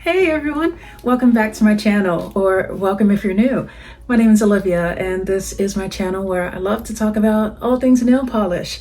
Hey everyone, welcome back to my channel, or welcome if you're new. My name is Olivia and this is my channel where I love to talk about all things nail polish.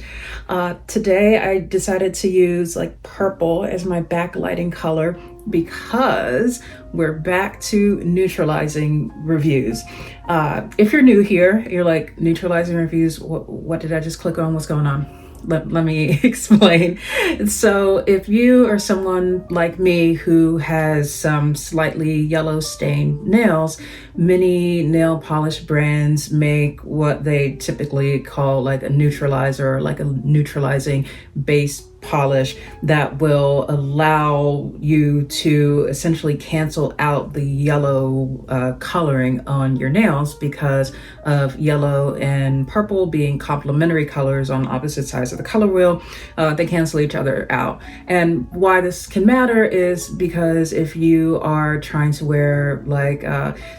Today I decided to use like purple as my backlighting color because we're back to neutralizing reviews. If you're new here, you're like, neutralizing reviews, what did I just click on? What's going on? Let me explain. So if you are someone like me who has some slightly yellow stained nails, many nail polish brands make what they typically call like a neutralizer, or like a neutralizing base polish that will allow you to essentially cancel out the yellow coloring on your nails, because of yellow and purple being complementary colors on opposite sides of the color wheel. They cancel each other out. And why this can matter is because if you are trying to wear like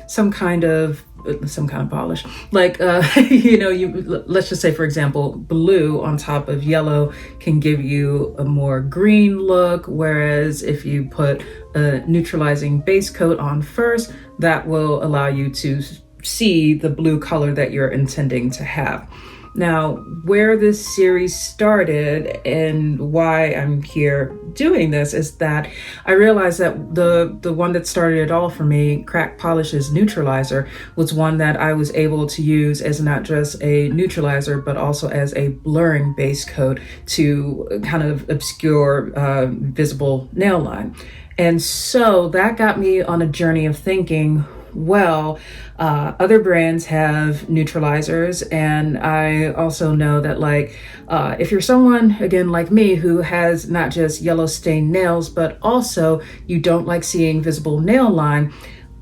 some kind of polish, like let's just say, for example, blue on top of yellow can give you a more green look, whereas if you put a neutralizing base coat on first, that will allow you to see the blue color that you're intending to have. Now, where this series started and why I'm here doing this is that I realized that the one that started it all for me, Crack Polish's Neutralizer, was one that I was able to use as not just a neutralizer, but also as a blurring base coat to kind of obscure visible nail line. And so that got me on a journey of thinking, well, other brands have neutralizers, and I also know that if you're someone, again, like me, who has not just yellow stained nails, but also you don't like seeing visible nail line,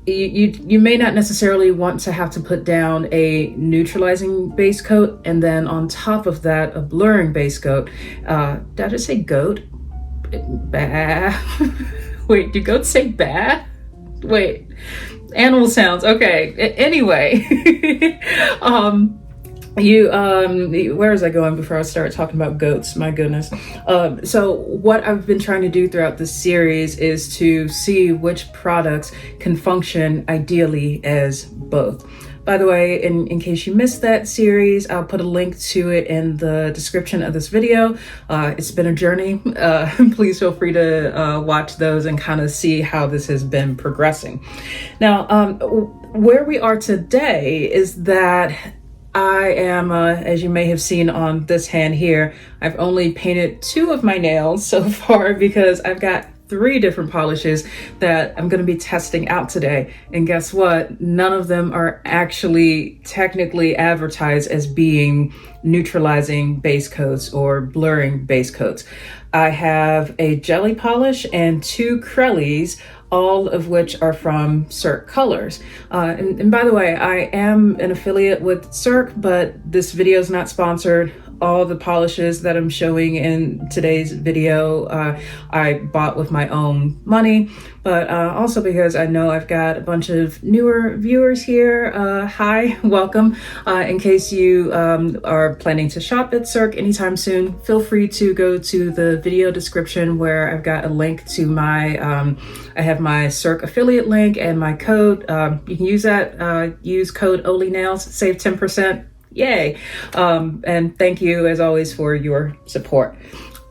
you may not necessarily want to have to put down a neutralizing base coat and then on top of that a blurring base coat. Did I just say goat? Bah. Wait, do goats say bah? Wait, animal sounds. Okay. Anyway, where was I going before I start talking about goats? My goodness. So what I've been trying to do throughout this series is to see which products can function ideally as both. By the way, in case you missed that series, I'll put a link to it in the description of this video. It's been a journey. Please feel free to watch those and kind of see how this has been progressing. Now, where we are today is that I am, as you may have seen on this hand here, I've only painted 2 of my nails so far because I've got 3 different polishes that I'm going to be testing out today. And guess what? None of them are actually technically advertised as being neutralizing base coats or blurring base coats. I have a jelly polish and 2 Crellys, all of which are from Cirque Colors. And by the way, I am an affiliate with Cirque, but this video is not sponsored. All the polishes that I'm showing in today's video, I bought with my own money, but also because I know I've got a bunch of newer viewers here. Hi, welcome. In case you are planning to shop at Cirque anytime soon, feel free to go to the video description where I've got a link to my, I have my Cirque affiliate link and my code. You can use that, use code OLYNAILS, save 10%. Yay. And thank you as always for your support.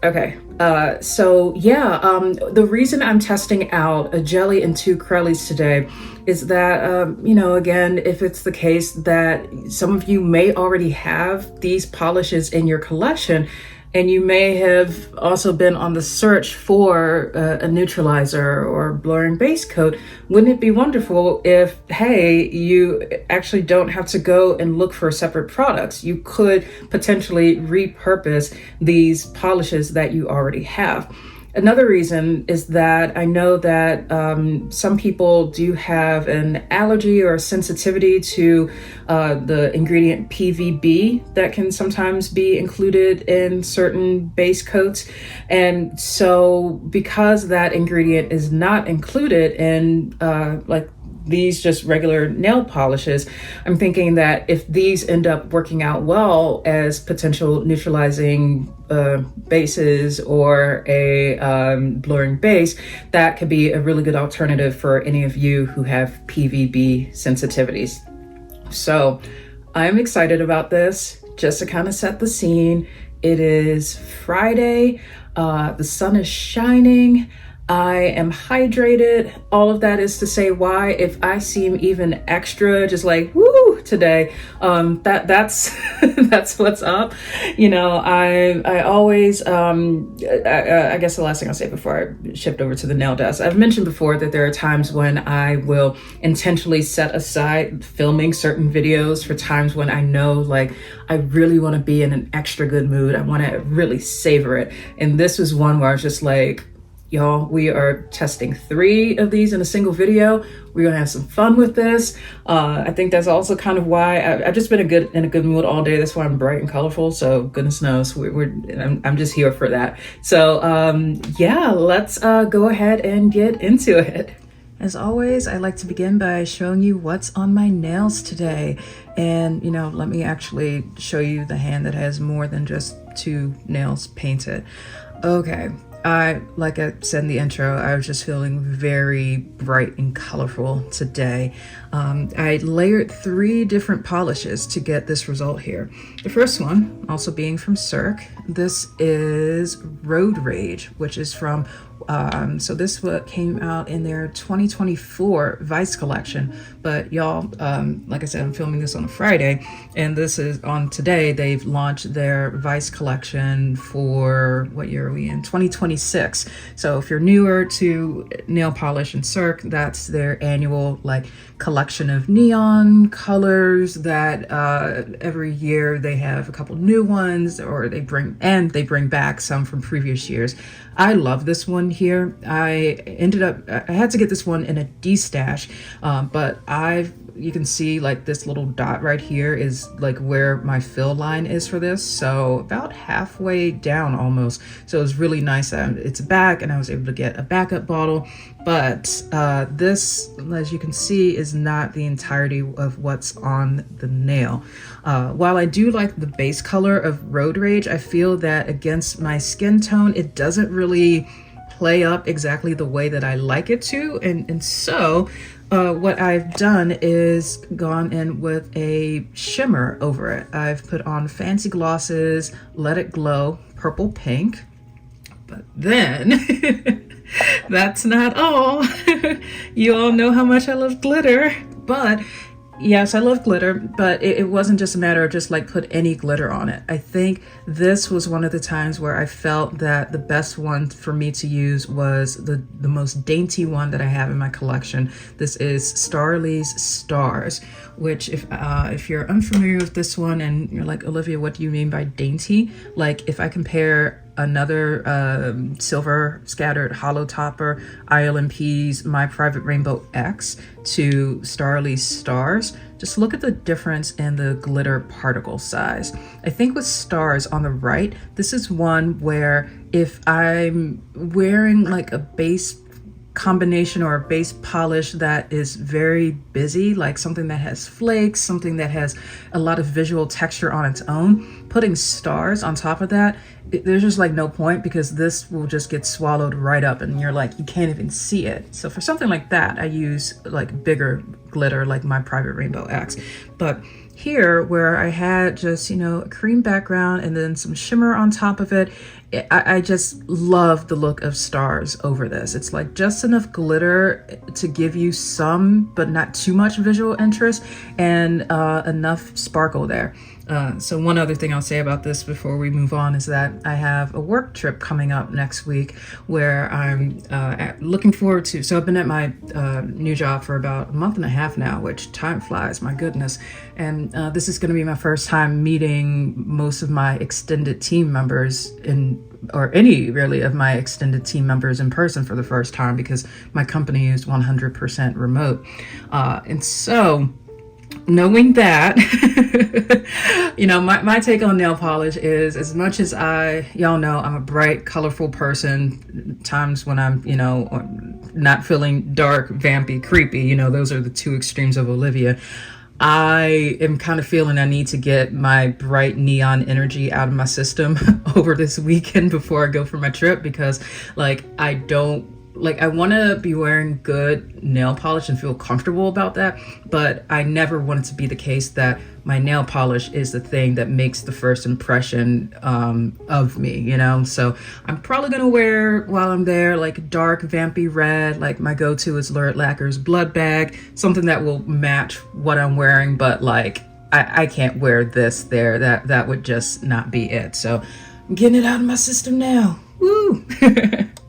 Okay. The reason I'm testing out a jelly and 2 Crellys today is that, again, if it's the case that some of you may already have these polishes in your collection, and you may have also been on the search for a neutralizer or blurring base coat, wouldn't it be wonderful if, hey, you actually don't have to go and look for separate products? You could potentially repurpose these polishes that you already have. Another reason is that I know that some people do have an allergy or sensitivity to the ingredient PVB that can sometimes be included in certain base coats. And so because that ingredient is not included in these just regular nail polishes, I'm thinking that if these end up working out well as potential neutralizing bases or a blurring base, that could be a really good alternative for any of you who have PVB sensitivities. So I'm excited about this. Just to kind of set the scene, it is Friday, the sun is shining, I am hydrated. All of that is to say why, if I seem even extra just like woo today, that's that's what's up. You know, I always I guess the last thing I'll say before I shift over to the nail desk, I've mentioned before that there are times when I will intentionally set aside filming certain videos for times when I know like I really want to be in an extra good mood. I want to really savor it. And this was one where I was just like, y'all, we are testing 3 of these in a single video. We're gonna have some fun with this. I think that's also kind of why I've just been in a good mood all day. That's why I'm bright and colorful. So goodness knows, I'm just here for that. So yeah, let's go ahead and get into it. As always, I like to begin by showing you what's on my nails today. And, you know, let me actually show you the hand that has more than just 2 nails painted. Okay. Like I said in the intro, I was just feeling very bright and colorful today. I layered 3 different polishes to get this result here. The first one, also being from Cirque, this is Road Rage, which is from so this what came out in their 2024 Vice collection. But y'all, like I said, I'm filming this on a Friday, and this is on today. They've launched their Vice collection for, what year are we in? 2026. So if you're newer to nail polish and Cirque, that's their annual like collection of neon colors that every year they have a couple new ones, or they bring back some from previous years. I love this one here. I had to get this one in a D-stash, but you can see like this little dot right here is like where my fill line is for this. So about halfway down almost. So it was really nice. It's back, and I was able to get a backup bottle. But this, as you can see, is not the entirety of what's on the nail. While I do like the base color of Road Rage, I feel that against my skin tone, it doesn't really play up exactly the way that I like it to. And so what I've done is gone in with a shimmer over it. I've put on Fancy Glosses Let It Glow Purple Pink. But then that's not all. You all know how much I love glitter, but yes, I love glitter, but it wasn't just a matter of just like put any glitter on it. I think this was one of the times where I felt that the best one for me to use was the most dainty one that I have in my collection. This is Starly's Stars, which if you're unfamiliar with this one and you're like, Olivia, what do you mean by dainty? Like if I compare another silver scattered hollow topper ILMP's My Private Rainbow X to Starly's Stars, just look at the difference in the glitter particle size. I think with Stars on the right, this is one where if I'm wearing like a base combination or a base polish that is very busy, like something that has flakes, something that has a lot of visual texture on its own, putting Stars on top of that, there's just like no point, because this will just get swallowed right up and you're like, you can't even see it. So for something like that, I use like bigger glitter like My Private Rainbow X. But here, where I had just, you know, a cream background and then some shimmer on top of it, I just love the look of Stars over this. It's like just enough glitter to give you some, but not too much visual interest, and enough sparkle there. So one other thing I'll say about this before we move on is that I have a work trip coming up next week where I'm looking forward to. So I've been at my new job for about a month and a half now, which time flies, my goodness. And this is going to be my first time meeting most of my extended team members or any really of my extended team members in person for the first time, because my company is 100% remote. And so knowing that, you know, my take on nail polish is, as much as y'all know, I'm a bright, colorful person, times when I'm, you know, not feeling dark, vampy, creepy. You know, those are the two extremes of Olivia. I am kind of feeling I need to get my bright neon energy out of my system over this weekend before I go for my trip, because like I want to be wearing good nail polish and feel comfortable about that, but I never want it to be the case that my nail polish is the thing that makes the first impression of me, you know? So I'm probably going to wear, while I'm there, like dark vampy red. Like my go-to is Lurid Lacquer's Blood Bag, something that will match what I'm wearing, but like I can't wear this there. That would just not be it. So I'm getting it out of my system now. Woo!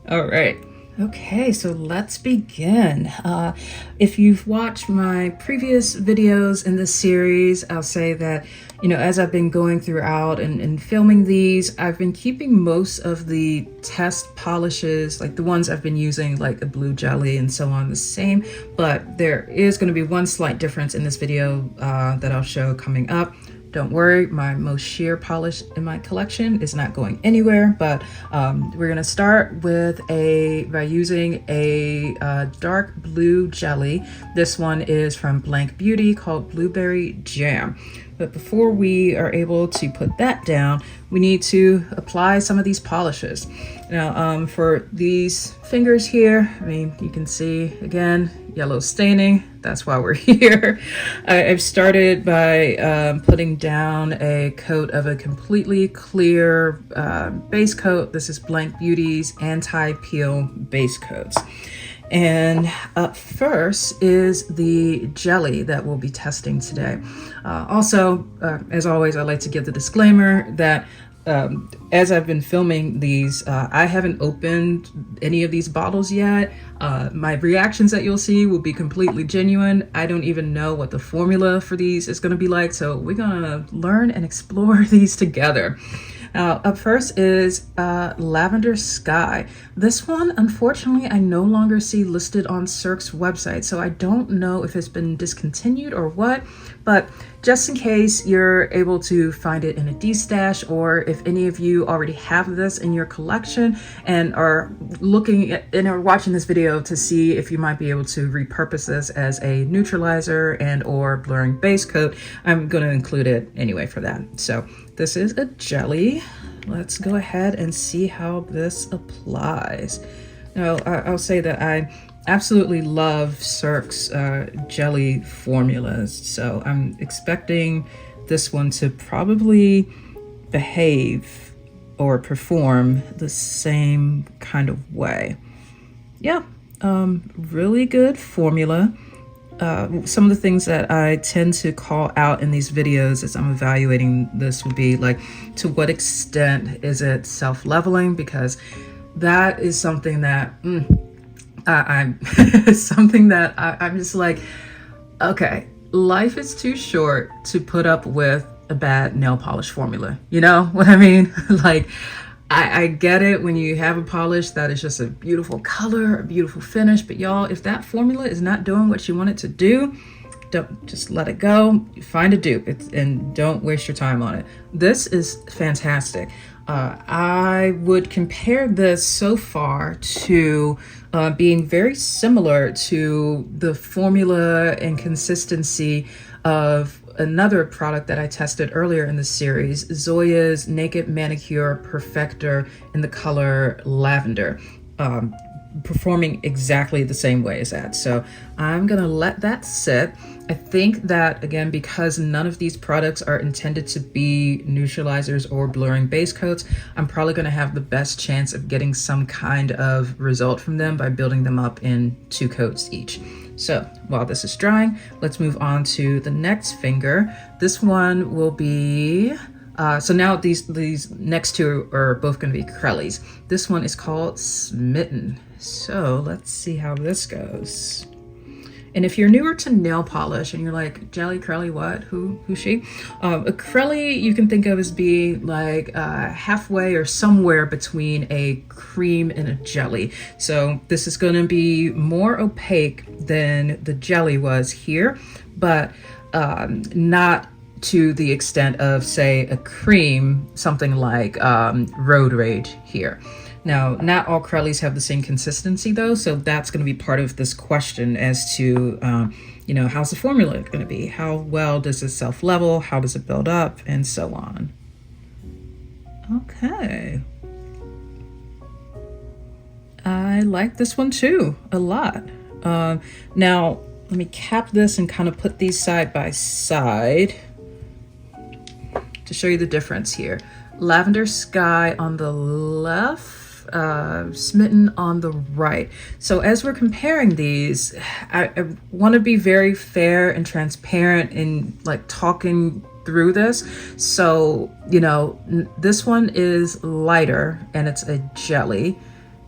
All right. Okay, so let's begin. If you've watched my previous videos in this series, I'll say that, you know, as I've been going throughout and filming these, I've been keeping most of the test polishes, like the ones I've been using, like a blue jelly and so on, the same, but there is going to be one slight difference in this video that I'll show coming up. Don't worry, my most sheer polish in my collection is not going anywhere, but we're gonna start by using a dark blue jelly. This one is from Blank Beauty called Blueberry Jam. But before we are able to put that down, we need to apply some of these polishes. Now, for these fingers here, I mean, you can see, again, yellow staining. That's why we're here. I've started by putting down a coat of a completely clear base coat. This is Blank Beauty's Anti-Peel Base Coats. And up first is the jelly that we'll be testing today. Also, as always, I like to give the disclaimer that as I've been filming these, I haven't opened any of these bottles yet. My reactions that you'll see will be completely genuine. I don't even know what the formula for these is going to be like, so we're going to learn and explore these together. Up first is Lavender Sky. This one, unfortunately, I no longer see listed on Cirque's website, so I don't know if it's been discontinued or what, but just in case you're able to find it in a D-stash, or if any of you already have this in your collection and are looking at and are watching this video to see if you might be able to repurpose this as a neutralizer and or blurring base coat, I'm going to include it anyway for that. So this is a jelly. Let's go ahead and see how this applies. Now, I'll say that I absolutely love Cirque's jelly formulas, so I'm expecting this one to probably behave or perform the same kind of way. Yeah, really good formula. Some of the things that I tend to call out in these videos as I'm evaluating this would be like, to what extent is it self-leveling? Because that is something that I'm something that I'm just like, okay, life is too short to put up with a bad nail polish formula. You know what I mean? Like, I get it when you have a polish that is just a beautiful color, a beautiful finish, but y'all, if that formula is not doing what you want it to do, don't just let it go. Find a dupe and don't waste your time on it. This is fantastic. I would compare this so far to being very similar to the formula and consistency of another product that I tested earlier in the series, Zoya's Naked Manicure Perfector in the color Lavender, performing exactly the same way as that. So I'm gonna let that sit. I think that, again, because none of these products are intended to be neutralizers or blurring base coats, I'm probably gonna have the best chance of getting some kind of result from them by building them up in 2 coats each. So while this is drying, let's move on to the next finger. This one will be, so now these next two are both going to be Crellys. This one is called Smitten. So let's see how this goes. And if you're newer to nail polish and you're like, Jelly Crelly, what? Who's she? A Crelly you can think of as being like halfway or somewhere between a cream and a jelly. So this is going to be more opaque than the jelly was here, but not to the extent of, say, a cream, something like Road Rage here. Now, not all Crellys have the same consistency though, so that's going to be part of this question as to, you know, how's the formula going to be? How well does it self-level? How does it build up? And so on. Okay. I like this one too, a lot. Now, let me cap this and kind of put these side by side to show you the difference here. Lavender Sky on the left, Smitten on the right. So as we're comparing these, I want to be very fair and transparent in like talking through this. So, you know, this one is lighter and it's a jelly.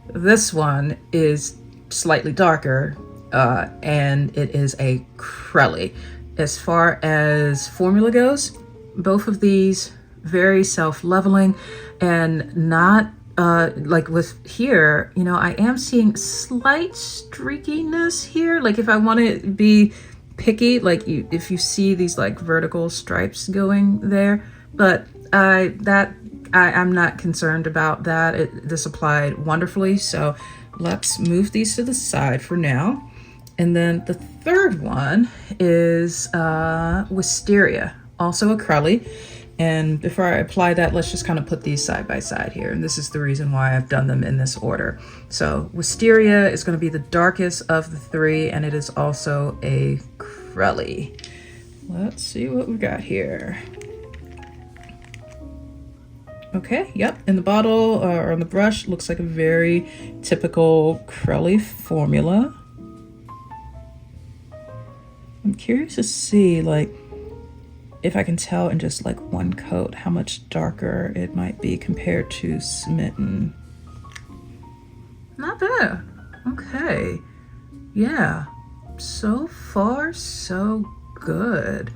This one is slightly darker and it is a Crelly. As far as formula goes, both of these very self-leveling and not like with here, you know, I am seeing slight streakiness here. Like if I want to be picky, like if you see these like vertical stripes going there, but I'm not concerned about that. This applied wonderfully. So let's move these to the side for now. And then the third one is Wisteria, also a Crelly. And before I apply that, let's just kind of put these side by side here. And this is the reason why I've done them in this order. So Wisteria is going to be the darkest of the three, and it is also a Crelly. Let's see what we got here. Okay, yep, in the bottle or on the brush, looks like a very typical Crelly formula. I'm curious to see, like, if I can tell in just like one coat how much darker it might be compared to Smitten. Not bad. Okay. Yeah. So far, so good.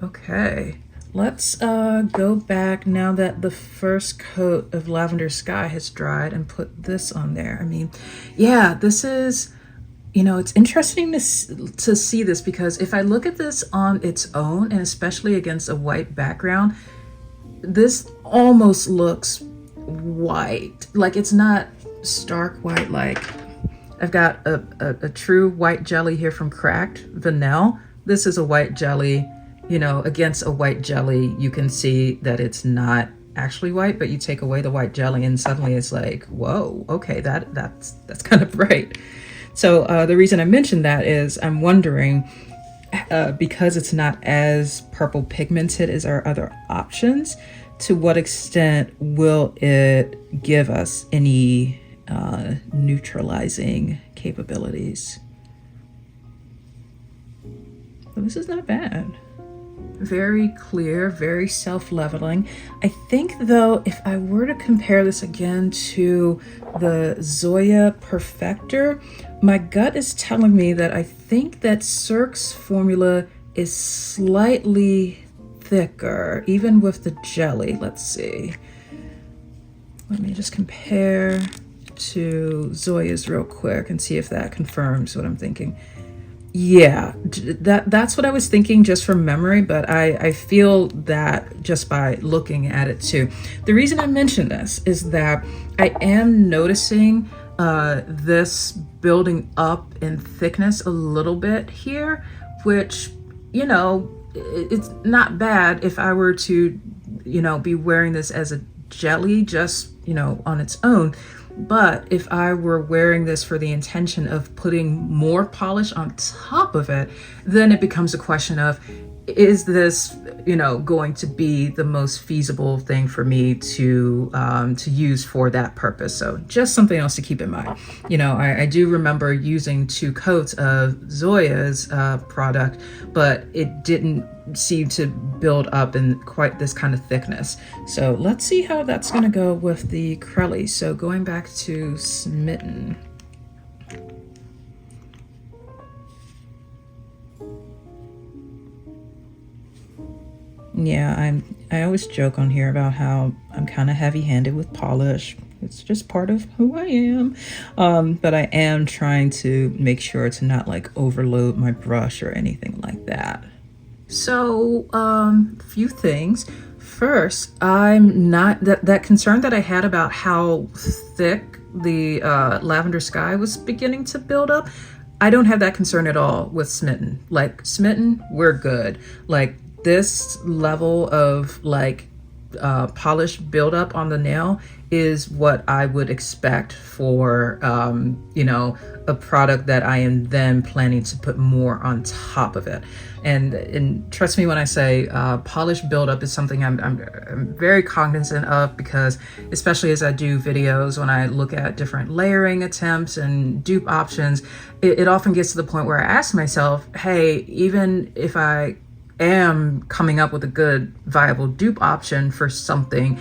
Okay. Let's go back now that the first coat of Lavender Sky has dried and put this on there. I mean, yeah, this is, you know, it's interesting to see this because if I look at this on its own and especially against a white background, this almost looks white. Like it's not stark white. Like I've got a true white jelly here from Cracked Vanille. This is a white jelly. You know, against a white jelly, you can see that it's not actually white, but you take away the white jelly and suddenly it's like, whoa, okay, that's kind of bright. So the reason I mentioned that is I'm wondering, because it's not as purple pigmented as our other options, to what extent will it give us any neutralizing capabilities? But this is not bad. Very clear, very self-leveling. I think though, if I were to compare this again to the Zoya Perfector, my gut is telling me that I think that Cirque's formula is slightly thicker, even with the jelly. Let's see. Let me just compare to Zoya's real quick and see if that confirms what I'm thinking. Yeah, that's what I was thinking just from memory, but I feel that just by looking at it too. The reason I mention this is that I am noticing this building up in thickness a little bit here, which, you know, it's not bad if I were to, you know, be wearing this as a jelly just, you know, on its own. But if I were wearing this for the intention of putting more polish on top of it, then it becomes a question of, is this, you know, going to be the most feasible thing for me to use for that purpose? So just something else to keep in mind. You know, I do remember using 2 coats of Zoya's product, but it didn't seem to build up in quite this kind of thickness. So let's see how that's going to go with the Crelly. So going back to Smitten. Yeah, I always joke on here about how I'm kind of heavy-handed with polish. It's just part of who I am. But I am trying to make sure to not like overload my brush or anything like that. So, few things. first, I'm not that concern that I had about how thick the Lavender Sky was beginning to build up. I don't have that concern at all with Smitten. Like Smitten, we're good. Like this level of like polish buildup on the nail is what I would expect for, you know, a product that I am then planning to put more on top of it. And trust me when I say polish buildup is something I'm very cognizant of, because especially as I do videos, when I look at different layering attempts and dupe options, it often gets to the point where I ask myself, hey, even if I am coming up with a good viable dupe option for something,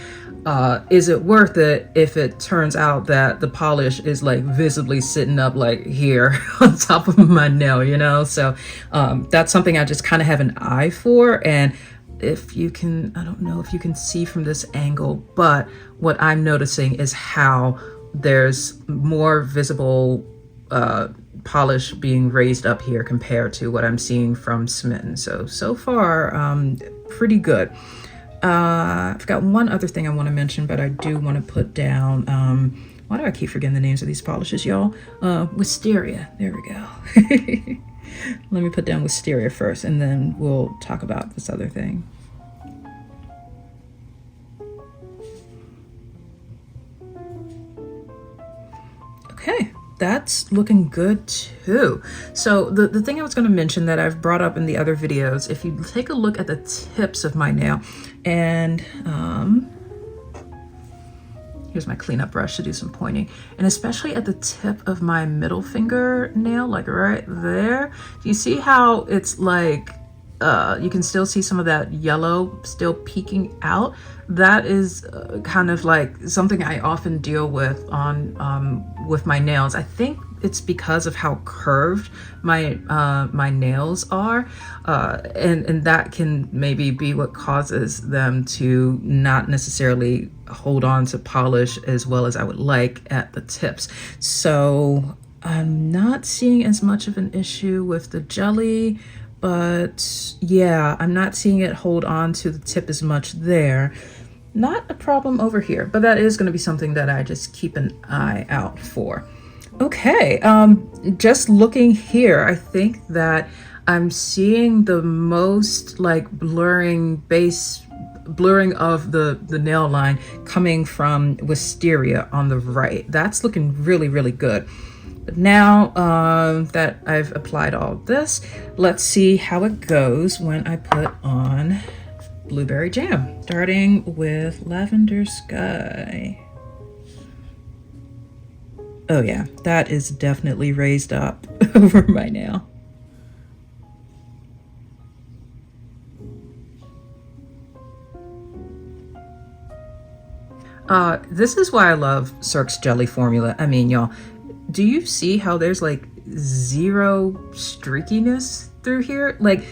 is it worth it if it turns out that the polish is like visibly sitting up like here on top of my nail, you know? So that's something I just kind of have an eye for. And if you can, I don't know if you can see from this angle, but what I'm noticing is how there's more visible polish being raised up here compared to what I'm seeing from Smitten. So far, pretty good. I've got one other thing I want to mention, but I do want to put down, why do I keep forgetting the names of these polishes, y'all? Wisteria, there we go. Let me put down Wisteria first, and then we'll talk about this other thing. Okay. That's looking good too. So the thing I was going to mention that I've brought up in the other videos, if you take a look at the tips of my nail, and here's my cleanup brush to do some pointing, and especially at the tip of my middle finger nail, like right there, do you see how it's like you can still see some of that yellow still peeking out? That is kind of like something I often deal with on with my nails. I think it's because of how curved my my nails are, and that can maybe be what causes them to not necessarily hold on to polish as well as I would like at the tips. So I'm not seeing as much of an issue with the jelly, but yeah, I'm not seeing it hold on to the tip as much there. Not a problem over here, but that is going to be something that I just keep an eye out for. Okay, just looking here, I think that I'm seeing the most like blurring of the nail line coming from Wisteria on the right. That's looking really, really good. But now that I've applied all this, let's see how it goes when I put on Blueberry Jam, starting with Lavender Sky. Oh yeah, that is definitely raised up over my nail. This is why I love Cirque's jelly formula. I mean, y'all, do you see how there's like zero streakiness through here? Like,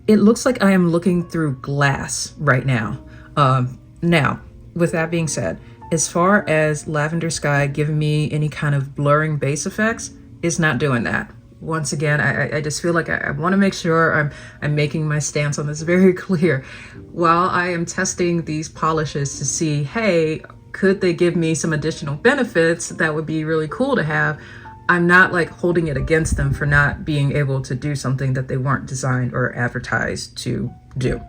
it looks like I am looking through glass right now. Now, with that being said, as far as Lavender Sky giving me any kind of blurring base effects, it's not doing that. Once again, I just feel like I want to make sure I'm making my stance on this very clear. While I am testing these polishes to see, hey, could they give me some additional benefits that would be really cool to have, I'm not like holding it against them for not being able to do something that they weren't designed or advertised to do.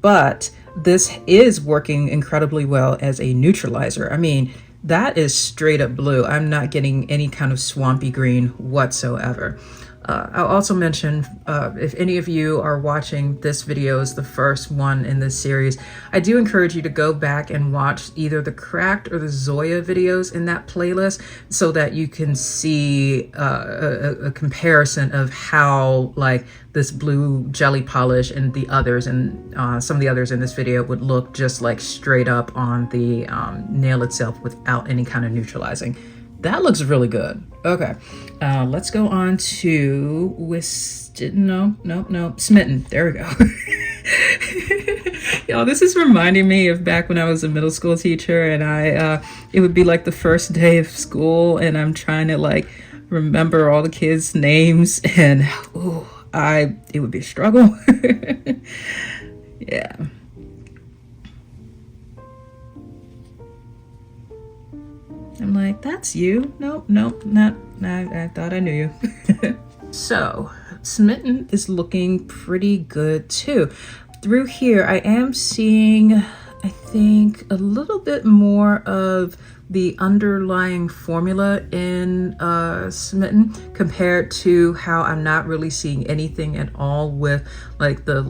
But this is working incredibly well as a neutralizer. I mean, that is straight up blue. I'm not getting any kind of swampy green whatsoever. I'll also mention, if any of you are watching this video as the first one in this series, I do encourage you to go back and watch either the Cracked or the Zoya videos in that playlist so that you can see a comparison of how like this blue jelly polish and the others and some of the others in this video would look just like straight up on the nail itself without any kind of neutralizing. That looks really good. Okay, let's go on to Smitten. There we go. Y'all, this is reminding me of back when I was a middle school teacher, and it would be like the first day of school, and I'm trying to like remember all the kids' names, and it would be a struggle. Yeah. that's you. Nope, not. I thought I knew you. So, Smitten is looking pretty good too. Through here, I am seeing, I think, a little bit more of the underlying formula in Smitten compared to how I'm not really seeing anything at all with like the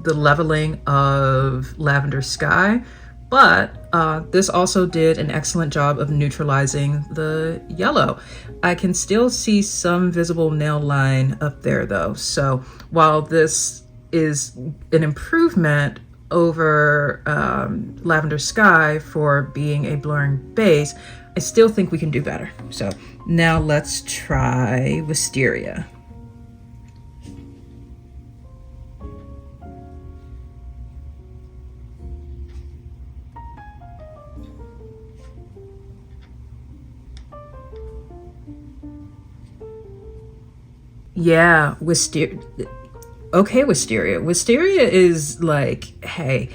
leveling of Lavender Sky. But this also did an excellent job of neutralizing the yellow. I can still see some visible nail line up there though. So while this is an improvement over Lavender Sky for being a blurring base, I still think we can do better. So now let's try Wisteria. Yeah, Wisteria. Okay, Wisteria. Wisteria is like, hey,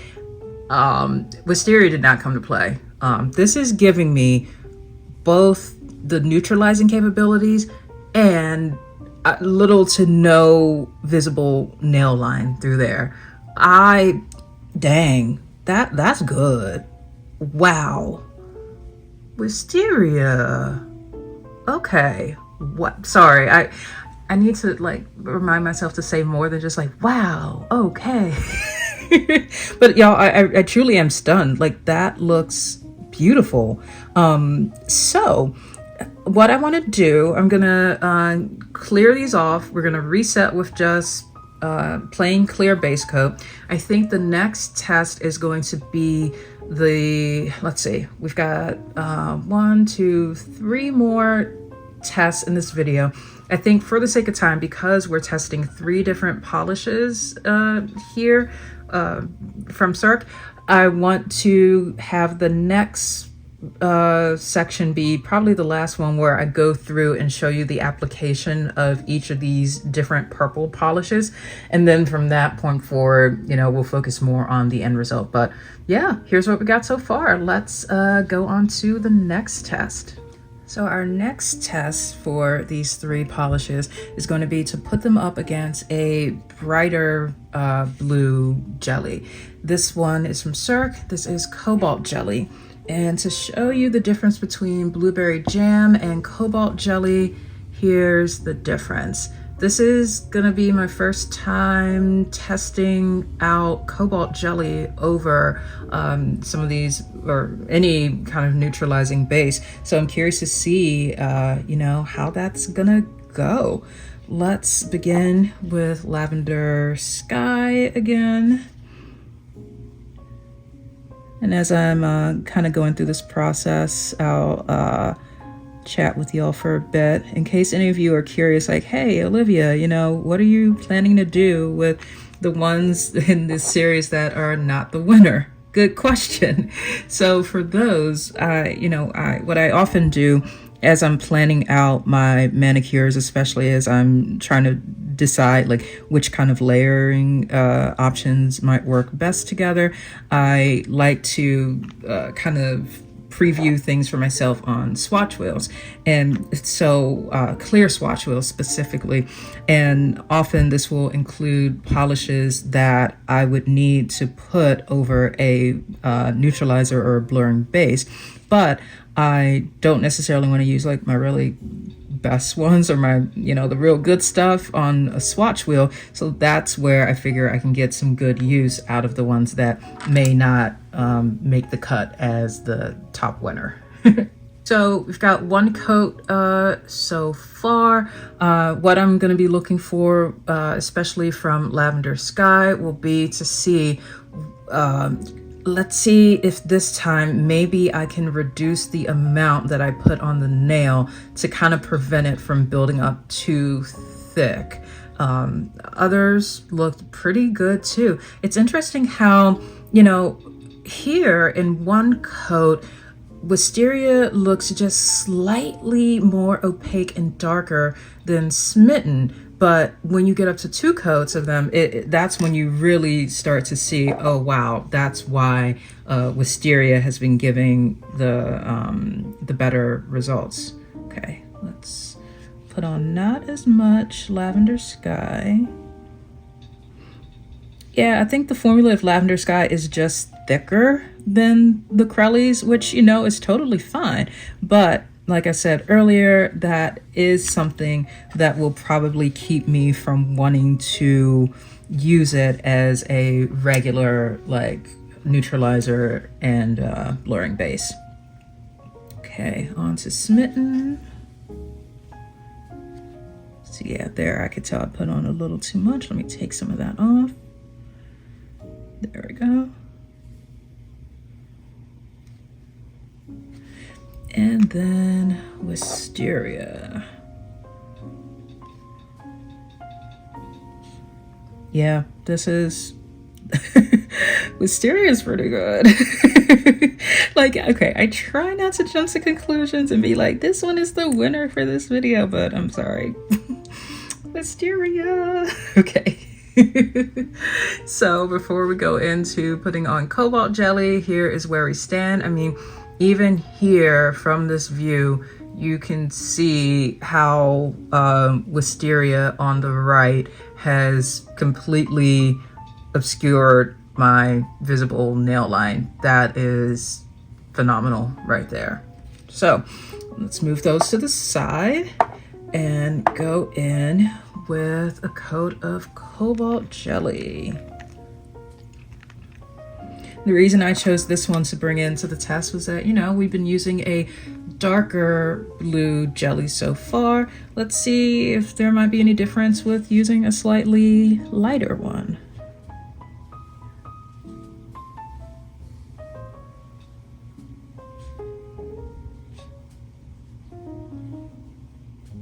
Wisteria did not come to play. This is giving me both the neutralizing capabilities and little to no visible nail line through there. Dang, that's good. Wow. Wisteria. Okay. What? Sorry, I need to like remind myself to say more than just like, wow, okay. But y'all, I truly am stunned. Like that looks beautiful. So what I want to do, I'm gonna clear these off. We're gonna reset with just plain clear base coat. I think the next test is going to be let's see, we've got 1, 2, 3 more tests in this video. I think for the sake of time, because we're testing 3 different polishes here from Cirque, I want to have the next section be probably the last one where I go through and show you the application of each of these different purple polishes. And then from that point forward, you know, we'll focus more on the end result. But yeah, here's what we got so far. Let's go on to the next test. So our next test for these 3 polishes is going to be to put them up against a brighter blue jelly. This one is from Cirque. This is Cobalt Jelly. And to show you the difference between blueberry jam and cobalt jelly, here's the difference. This is gonna be my first time testing out cobalt jelly over some of these or any kind of neutralizing base. So I'm curious to see, you know, how that's gonna go. Let's begin with Lavender Sky again. And as I'm kind of going through this process, I'll chat with y'all for a bit in case any of you are curious, like, hey, Olivia, you know, what are you planning to do with the ones in this series that are not the winner? Good question. So for those, you know, what I often do as I'm planning out my manicures, especially as I'm trying to decide like which kind of layering options might work best together, I like to kind of preview things for myself on swatch wheels, and so clear swatch wheels specifically, and often this will include polishes that I would need to put over a neutralizer or a blurring base, but I don't necessarily want to use like my really best ones or my, you know, the real good stuff on a swatch wheel. So that's where I figure I can get some good use out of the ones that may not make the cut as the top winner. So we've got 1 coat so far. What I'm going to be looking for, especially from Lavender Sky, will be to see, let's see if this time maybe I can reduce the amount that I put on the nail to kind of prevent it from building up too thick. Others looked pretty good too. It's interesting how, you know, here in 1 coat, Wisteria looks just slightly more opaque and darker than Smitten, But when you get up to 2 coats of them, that's when you really start to see, oh wow, that's why Wisteria has been giving the better results. Okay, let's put on not as much Lavender Sky. Yeah, I think the formula of Lavender Sky is just thicker than the Crellys, which, you know, is totally fine. But like I said earlier, that is something that will probably keep me from wanting to use it as a regular, like, neutralizer and blurring base. Okay, on to Smitten. So yeah, there I could tell I put on a little too much. Let me take some of that off. There we go. And then Wisteria. Yeah, this is Wisteria is pretty good. Like, okay, I try not to jump to conclusions and be like, this one is the winner for this video, but I'm sorry. Wisteria. Okay. So before we go into putting on Cobalt Jelly, here is where we stand. I mean, even here from this view, you can see how Wisteria on the right has completely obscured my visible nail line. That is phenomenal right there. So let's move those to the side and go in with a coat of Cobalt Jelly. The reason I chose this one to bring into the test was that, you know, we've been using a darker blue jelly so far. Let's see if there might be any difference with using a slightly lighter one.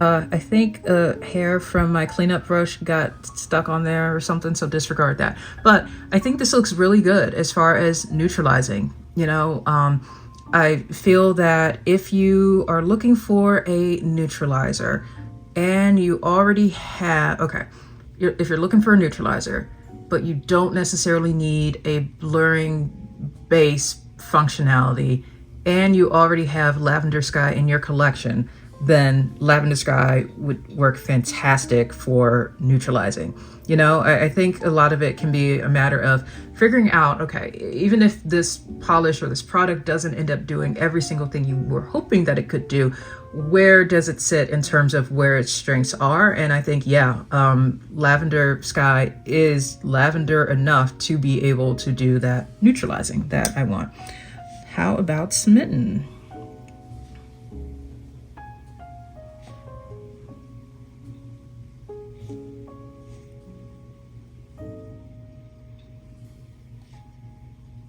I think hair from my cleanup brush got stuck on there or something, so disregard that. But I think this looks really good as far as neutralizing. You know, I feel that if you are looking for a neutralizer and you already have, okay, if you're looking for a neutralizer, but you don't necessarily need a blurring base functionality, and you already have Lavender Sky in your collection, then Lavender Sky would work fantastic for neutralizing. You know, I think a lot of it can be a matter of figuring out, okay, even if this polish or this product doesn't end up doing every single thing you were hoping that it could do, where does it sit in terms of where its strengths are? And I think, yeah, Lavender Sky is lavender enough to be able to do that neutralizing that I want. How about Smitten?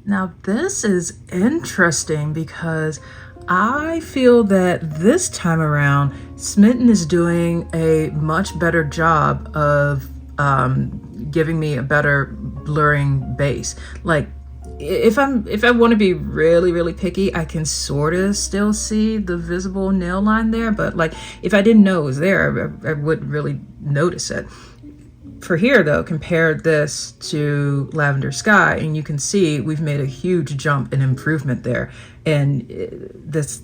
Now this is interesting because I feel that this time around, Smitten is doing a much better job of giving me a better blurring base. Like, if I want to be really, really picky, I can sort of still see the visible nail line there, but like if I didn't know it was there, I wouldn't really notice it. For here though, compare this to Lavender Sky and you can see we've made a huge jump in improvement there. And that's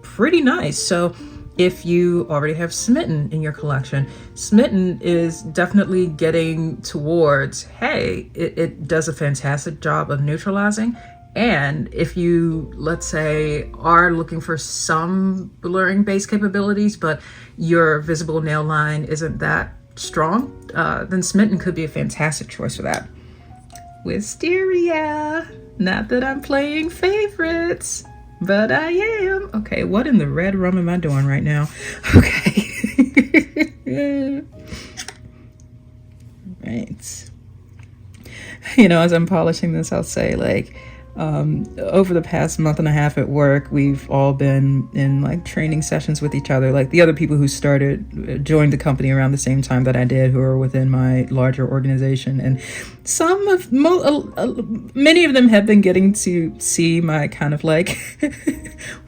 pretty nice. So if you already have Smitten in your collection, Smitten is definitely getting towards, hey, it does a fantastic job of neutralizing. And if you, let's say, are looking for some blurring base capabilities, but your visible nail line isn't that strong, then Smitten could be a fantastic choice for that. Wisteria. Not that I'm playing favorites, but I am. Okay, what in the red rum am I doing right now? Okay. Right. You know, as I'm polishing this, I'll say, like, Over the past month and a half at work, we've all been in like training sessions with each other, like the other people who joined the company around the same time that I did, who are within my larger organization. And many of them have been getting to see my kind of like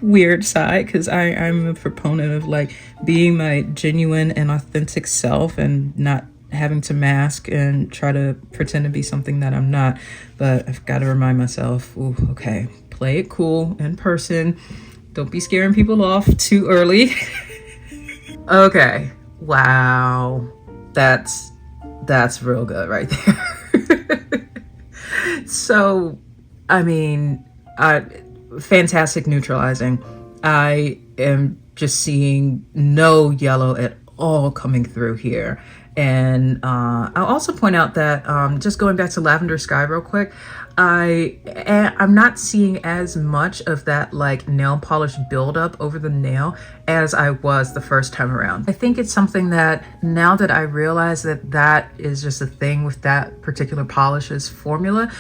weird side, because I'm a proponent of like being my genuine and authentic self and not having to mask and try to pretend to be something that I'm not. But I've got to remind myself, ooh, okay, play it cool in person. Don't be scaring people off too early. Okay, wow, that's real good right there. So, I mean, fantastic neutralizing. I am just seeing no yellow at all coming through here. And I'll also point out that just going back to Lavender Sky real quick, I'm not seeing as much of that like nail polish buildup over the nail as I was the first time around. I think it's something that now that I realize that is just a thing with that particular polish's formula,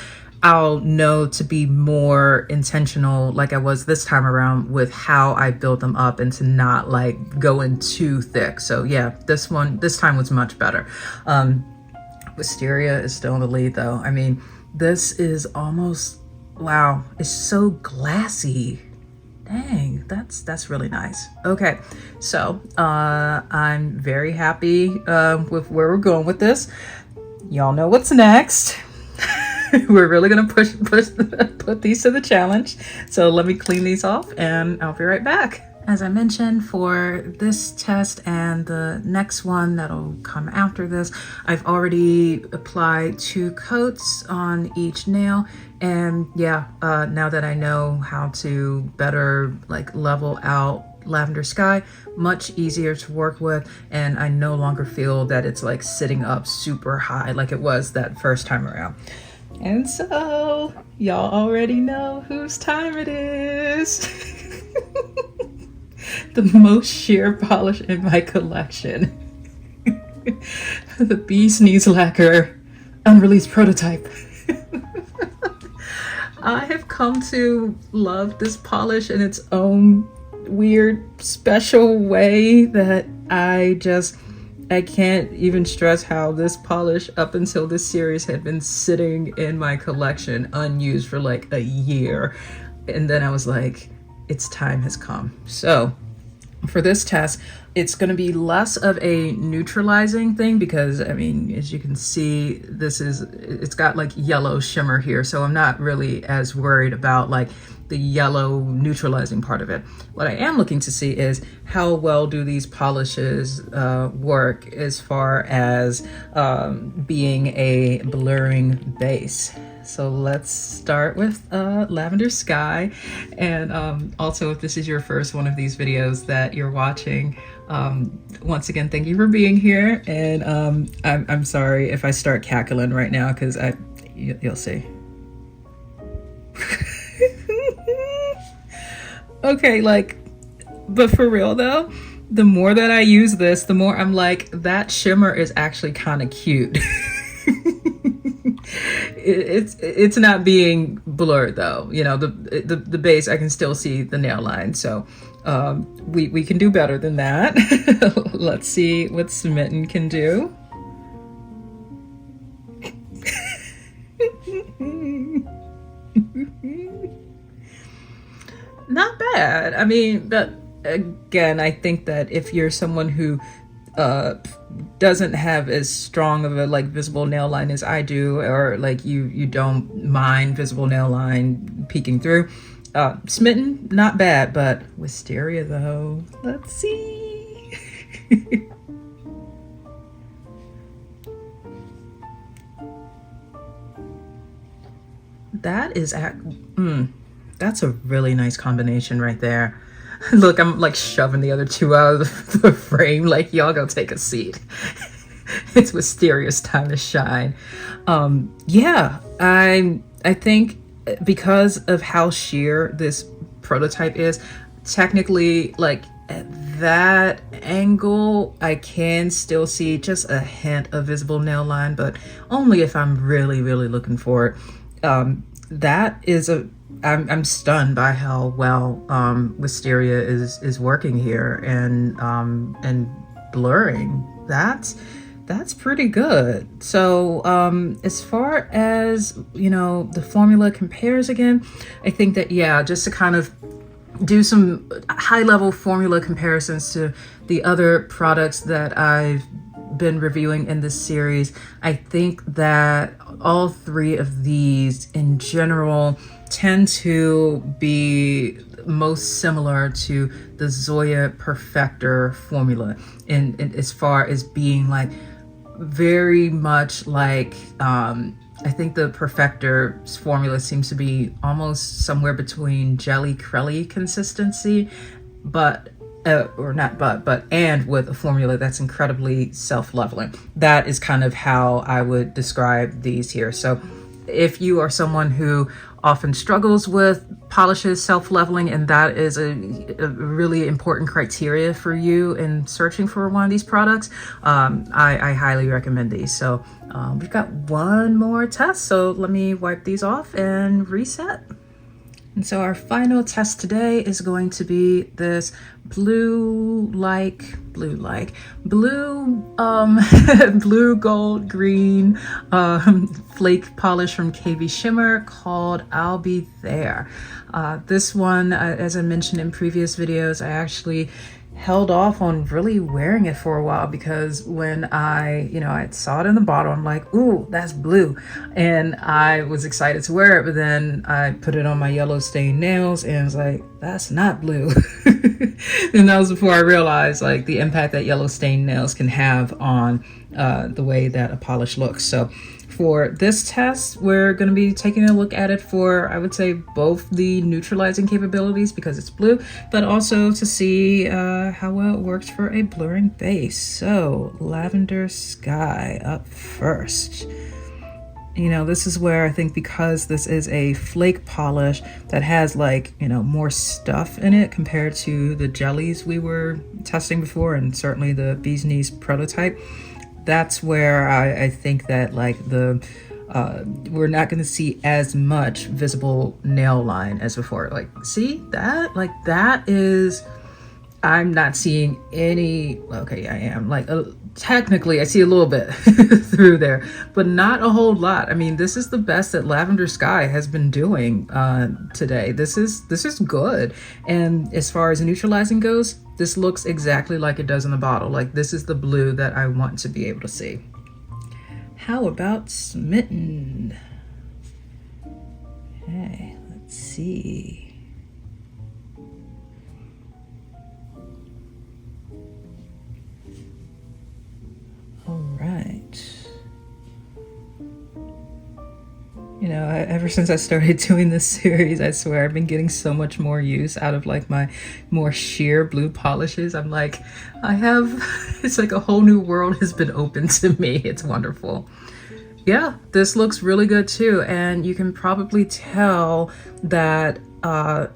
I'll know to be more intentional like I was this time around with how I build them up and to not like go in too thick. So yeah, this time was much better. Wisteria is still in the lead though. I mean, this is almost, wow, it's so glassy. Dang, that's really nice. Okay, so I'm very happy with where we're going with this. Y'all know what's next. We're really gonna put these to the challenge. So let me clean these off and I'll be right back. As I mentioned, for this test and the next one that'll come after this, I've already applied 2 coats on each nail. And yeah, now that I know how to better like level out Lavender Sky, much easier to work with, and I no longer feel that it's like sitting up super high like it was that first time around. And so, y'all already know whose time it is. The most sheer polish in my collection. The Bee's Knees Lacquer unreleased prototype. I have come to love this polish in its own weird, special way that I can't even stress how this polish up until this series had been sitting in my collection unused for like a year. And then I was like, its time has come. So for this test, it's going to be less of a neutralizing thing because, I mean, as you can see, it's got like yellow shimmer here. So I'm not really as worried about like the yellow neutralizing part of it. What I am looking to see is how well do these polishes work as far as being a blurring base. So let's start with Lavender Sky. And also, if this is your first one of these videos that you're watching, once again, thank you for being here. And I'm sorry if I start cackling right now because you'll see. Okay, like, but for real though, the more that I use this, the more I'm like, that shimmer is actually kind of cute. It's not being blurred though, you know, the base, I can still see the nail line. So we can do better than that. Let's see what Smitten can do. Not bad. I mean, but again, I think that if you're someone who doesn't have as strong of a like visible nail line as I do, or like you don't mind visible nail line peeking through, Smitten, not bad. But Wisteria though, let's see. That is that's a really nice combination right there. Look, I'm like shoving the other two out of the frame, like y'all go take a seat. It's Wisteria's time to shine. Yeah, I think because of how sheer this prototype is, technically, like at that angle, I can still see just a hint of visible nail line, but only if I'm really, really looking for it. that is I'm stunned by how well Wisteria is working here and blurring. That's pretty good. So as far as, you know, the formula compares again, I think that, yeah, just to kind of do some high level formula comparisons to the other products that I've been reviewing in this series, I think that all three of these in general tend to be most similar to the Zoya Perfector formula in as far as being like very much like I think the Perfector's formula seems to be almost somewhere between Jelly Crelly consistency, but or not but and with a formula that's incredibly self-leveling. That is kind of how I would describe these here. So if you are someone who often struggles with polishes self-leveling, and that is a really important criteria for you in searching for one of these products, I highly recommend these. So we've got one more test, so let me wipe these off and reset. And so our final test today is going to be this blue gold green flake polish from KB Shimmer called I'll Be There. This one, as I mentioned in previous videos, I actually held off on really wearing it for a while because when I saw it in the bottle, I'm like, ooh, that's blue. And I was excited to wear it, but then I put it on my yellow stained nails and was like, that's not blue. And that was before I realized like the impact that yellow stained nails can have on the way that a polish looks. So for this test, we're going to be taking a look at it for, I would say, both the neutralizing capabilities because it's blue, but also to see how well it works for a blurring base. So Lavender Sky up first. You know, this is where I think because this is a flake polish that has like, you know, more stuff in it compared to the jellies we were testing before, and certainly the Bee's Knees prototype, that's where I think that like we're not going to see as much visible nail line as before. Like, see that? Like that is, I'm not seeing any, okay, I am like, technically I see a little bit through there, but not a whole lot. I mean, this is the best that Lavender Sky has been doing today. This is good. And as far as neutralizing goes, this looks exactly like it does in the bottle. Like this is the blue that I want to be able to see. How about Smitten? Okay, let's see. All right. You know, ever since I started doing this series, I swear I've been getting so much more use out of like my more sheer blue polishes. I'm like, it's like a whole new world has been opened to me. It's wonderful. Yeah, this looks really good too. And you can probably tell that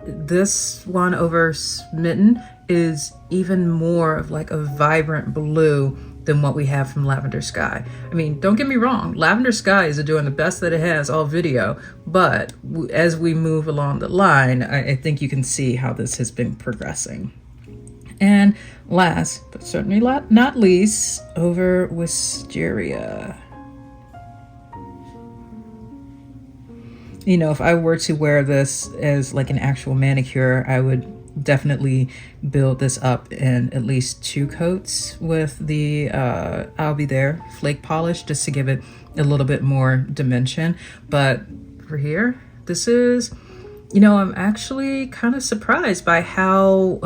this one over Smitten is even more of like a vibrant blue than what we have from Lavender Sky. I mean, don't get me wrong, Lavender Sky is doing the best that it has all video, but as we move along the line, I think you can see how this has been progressing. And last, but certainly not least, over Wisteria. You know, if I were to wear this as like an actual manicure, I would definitely build this up in at least 2 coats with the I'll Be There flake polish just to give it a little bit more dimension. But for here, this is, you know, I'm actually kind of surprised by how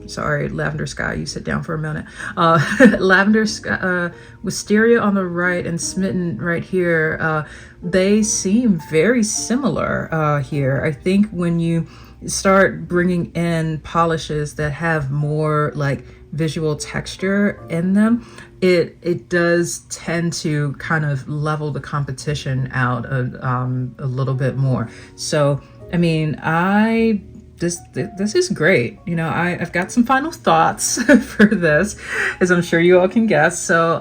sorry, Lavender Sky, you sit down for a minute. Lavender Sky, Wisteria on the right and Smitten right here, they seem very similar here. I think when you start bringing in polishes that have more like visual texture in them, it does tend to kind of level the competition out a little bit more. So I mean, this is great. You know, I've got some final thoughts for this, as I'm sure you all can guess. So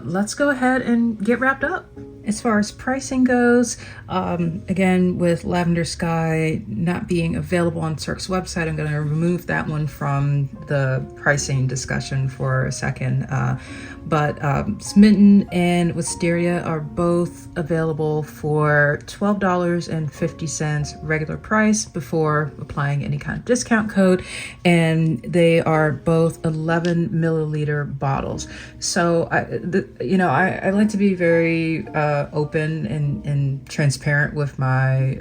let's go ahead and get wrapped up. As far as pricing goes, again, with Lavender Sky not being available on Cirque's website, I'm going to remove that one from the pricing discussion for a second. But Smitten and Wisteria are both available for $12.50 regular price before applying any kind of discount code, and they are both 11 milliliter bottles. So I like to be very open and transparent with my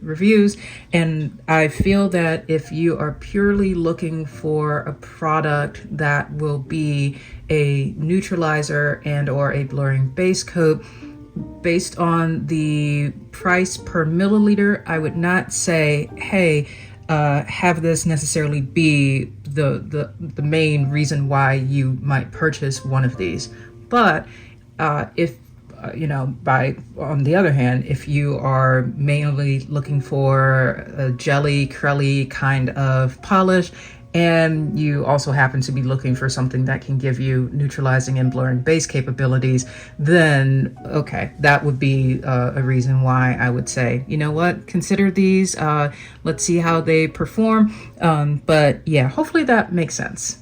reviews, and I feel that if you are purely looking for a product that will be a neutralizer and or a blurring base coat, based on the price per milliliter, I would not say, hey, have this necessarily be the main reason why you might purchase one of these. But if on the other hand, if you are mainly looking for a jelly, crelly kind of polish, and you also happen to be looking for something that can give you neutralizing and blurring base capabilities, then okay, that would be a reason why I would say, you know what, consider these. Let's see how they perform. But yeah, hopefully that makes sense.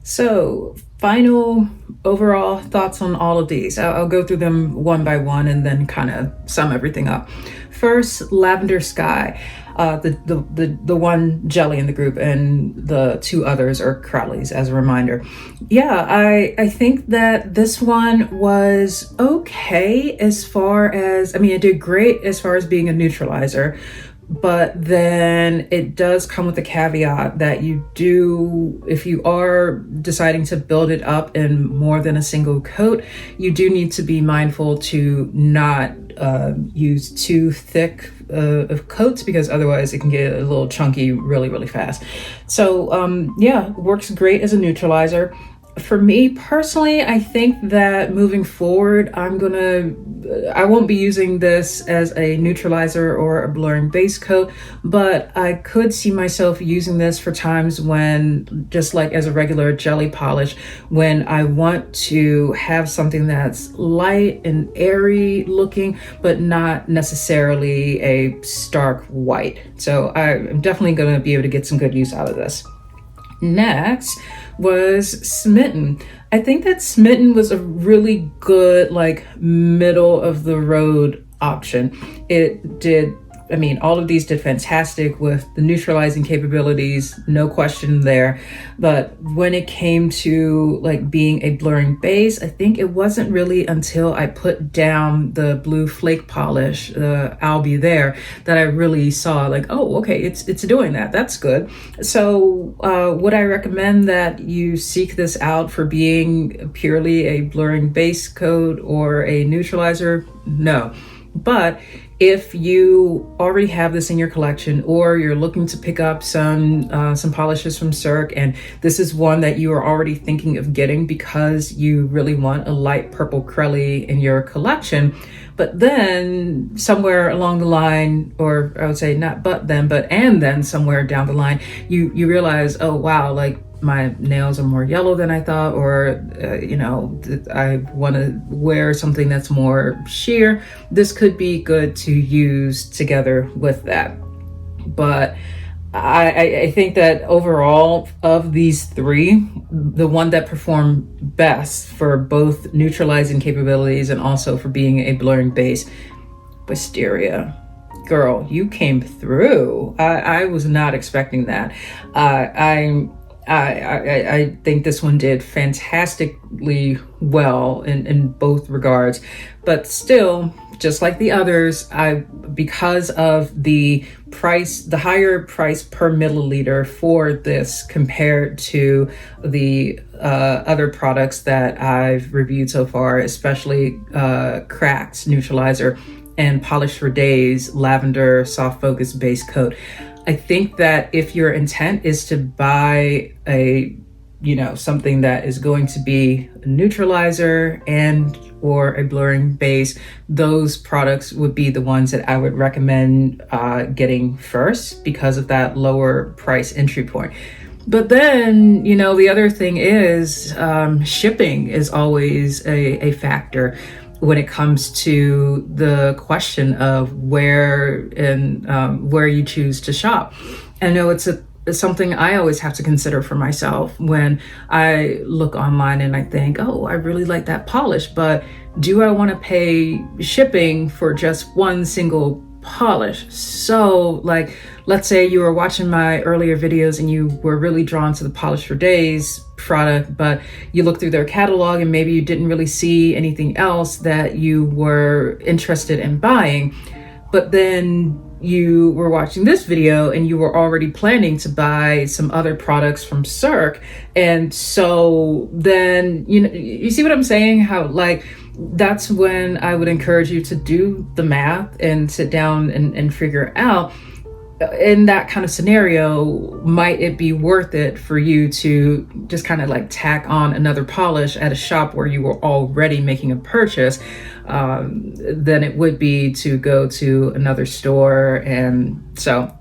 So final overall thoughts on all of these. I'll go through them one by one and then kind of sum everything up. First, Lavender Sky. The one jelly in the group, and the two others are Crellys, as a reminder. Yeah, I think that this one was okay as far as, it did great as far as being a neutralizer, but then it does come with the caveat that if you are deciding to build it up in more than a single coat, you do need to be mindful to not use too thick of coats, because otherwise it can get a little chunky really, really fast. So works great as a neutralizer. For me personally, I think that moving forward, I won't be using this as a neutralizer or a blurring base coat, but I could see myself using this for times when, just like as a regular jelly polish, when I want to have something that's light and airy looking, but not necessarily a stark white. So I'm definitely going to be able to get some good use out of this. Next was Smitten. I think that Smitten was a really good, middle of the road option. It did, all of these did fantastic with the neutralizing capabilities, no question there. But when it came to being a blurring base, I think it wasn't really until I put down the blue flake polish, the Albi there, that I really saw oh, okay, it's doing that. That's good. So would I recommend that you seek this out for being purely a blurring base coat or a neutralizer? No. But if you already have this in your collection, or you're looking to pick up some polishes from Cirque, and this is one that you are already thinking of getting because you really want a light purple Crelly in your collection, but then somewhere along the line, or I would say not but then somewhere down the line, you realize, oh wow, my nails are more yellow than I thought, or I want to wear something that's more sheer. This could be good to use together with that. But I think that overall, of these three, the one that performed best for both neutralizing capabilities and also for being a blurring base, Wisteria. Girl, you came through. I was not expecting that. I think this one did fantastically well in both regards, but still, just like the others, because of the higher price per milliliter for this compared to the other products that I've reviewed so far, especially Cracked Neutralizer and Polish for Days Lavender Soft Focus Base Coat, I think that if your intent is to buy something that is going to be a neutralizer and or a blurring base, those products would be the ones that I would recommend getting first because of that lower price entry point. But then, the other thing is shipping is always a factor. when it comes to the question of where you choose to shop. I know it's something I always have to consider for myself when I look online and I think, oh, I really like that polish, but do I want to pay shipping for just one single polish? So like, let's say you were watching my earlier videos and you were really drawn to the Polish for Days product, but you looked through their catalog and maybe you didn't really see anything else that you were interested in buying. But then you were watching this video and you were already planning to buy some other products from Cirque. And so then, you see what I'm saying? How like, that's when I would encourage you to do the math and sit down and figure out, in that kind of scenario, might it be worth it for you to just kind of like tack on another polish at a shop where you were already making a purchase, than it would be to go to another store. And so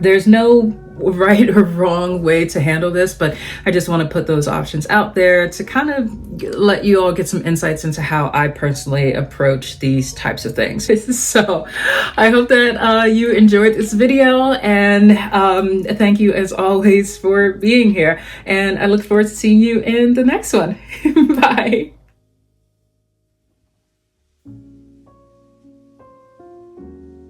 there's no right or wrong way to handle this, but I just want to put those options out there to kind of let you all get some insights into how I personally approach these types of things. So I hope that you enjoyed this video, and thank you as always for being here, and I look forward to seeing you in the next one. Bye.